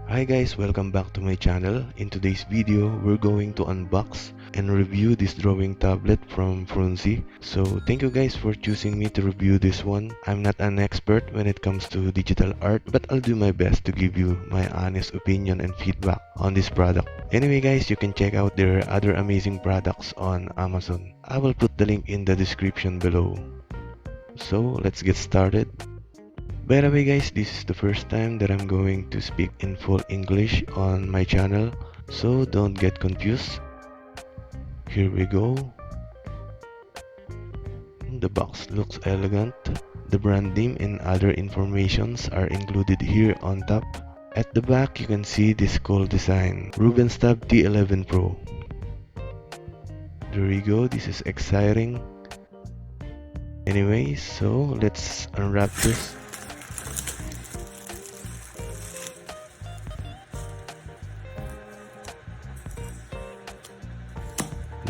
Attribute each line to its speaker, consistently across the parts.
Speaker 1: Hi guys, welcome back to my channel. In today's video, we're going to unbox and review this drawing tablet from Frunsi. So thank you guys for choosing me to review this one. I'm not an expert when it comes to digital art, but I'll do my best to give you my honest opinion and feedback on this product. Anyway guys, you can check out their other amazing products on Amazon. I will put the link in the description below. So let's get started. By the way guys, this is the first time that I'm going to speak in full English on my channel, so don't get confused. Here we go. The box looks elegant. The brand name and other informations are included here on top. At the back you can see this cool design, Rubenstab T11 Pro. There we go, this is exciting. Anyway, so let's unwrap this.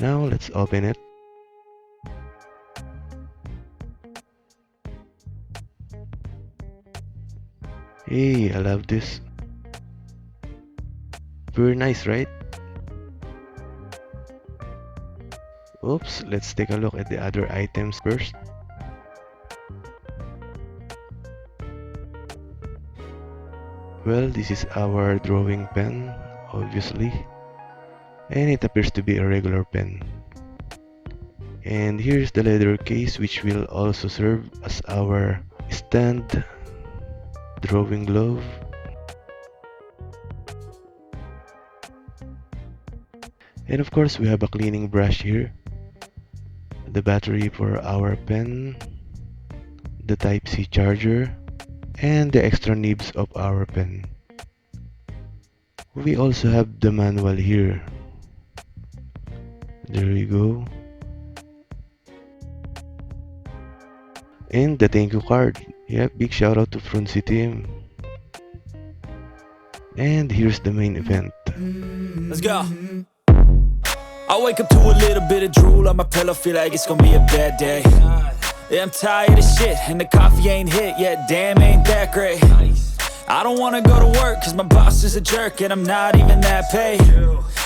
Speaker 1: Now let's open it. Hey, I love this. Very nice, right? Oops, let's take a look at the other items first. Well, this is our drawing pen, obviously. And it appears to be a regular pen. And here's the leather case, which will also serve as our stand, drawing glove, and of course we have a cleaning brush here, the battery for our pen, the Type-C charger, and the extra nibs of our pen. We also have the manual here. There we go. And the thank you card. Yeah, big shout out to Frunsi team. And here's the main event.
Speaker 2: Let's go. I wake up to a little bit of drool on my pillow, feel like it's gonna be a bad day. Yeah, I'm tired of shit, and the coffee ain't hit yet, damn ain't that great. I don't wanna go to work, cause my boss is a jerk, and I'm not even that paid.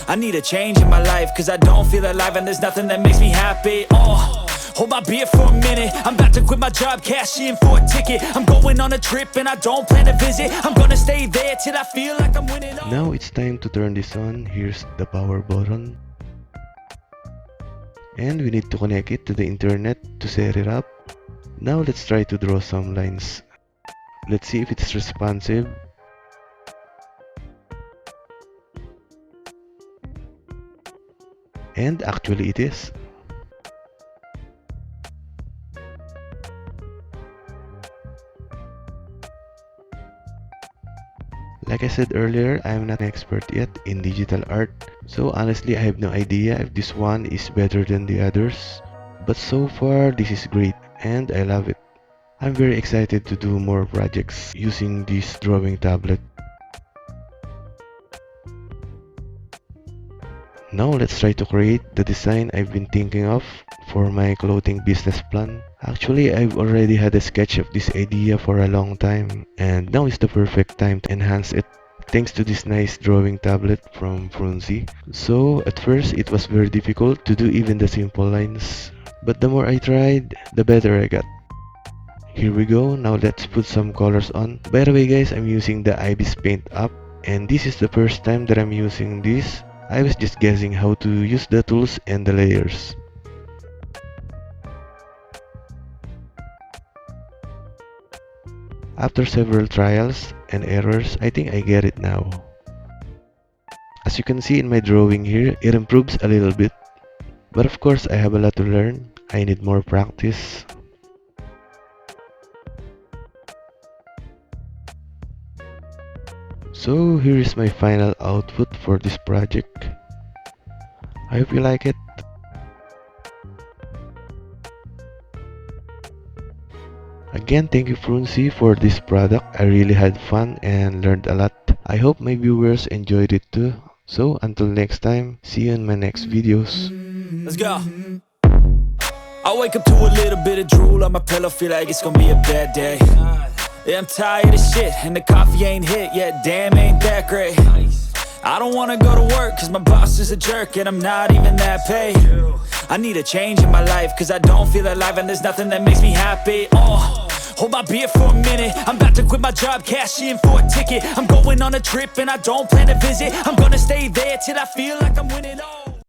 Speaker 2: I need a change in my life, cause I don't feel alive, and there's nothing that makes me happy. Hold my beer for a minute, I'm about to quit my job, cash in for a ticket. I'm going on a trip, and I don't plan to visit. I'm gonna stay there till I feel like I'm winning.
Speaker 1: Now it's time to turn this on. Here's the power button. And we need to connect it to the internet to set it up. Now let's try to draw some lines. Let's see if it's responsive. And actually it is. Like I said earlier, I'm not an expert yet in digital art, so honestly I have no idea if this one is better than the others. But so far this is great and I love it. I'm very excited to do more projects using this drawing tablet. Now let's try to create the design I've been thinking of for my clothing business plan. Actually, I've already had a sketch of this idea for a long time, and now is the perfect time to enhance it thanks to this nice drawing tablet from Frunsi. So at first it was very difficult to do even the simple lines, but the more I tried, the better I got. Here we go, now let's put some colors on. By the way guys, I'm using the Ibis Paint app, and this is the first time that I'm using this. I was just guessing how to use the tools and the layers. After several trials and errors, I think I get it now. As you can see in my drawing here, it improves a little bit. But of course, I have a lot to learn. I need more practice. So here is my final output for this project. I hope you like it. Again, thank you Frunsi for this product. I really had fun and learned a lot. I hope my viewers enjoyed it too. So until next time, see you in my next videos.
Speaker 2: Let's go. I wake up to a little bit of drool on my pillow, feel like it's gonna be a bad day. Yeah, I'm tired of shit, and the coffee ain't hit yet. Damn, ain't that great. I don't wanna go to work, cause my boss is a jerk, and I'm not even that paid. I need a change in my life, cause I don't feel alive, and there's nothing that makes me happy. Hold my beer for a minute. I'm about to quit my job, cash in for a ticket. I'm going on a trip, and I don't plan to visit. I'm gonna stay there till I feel like I'm winning all.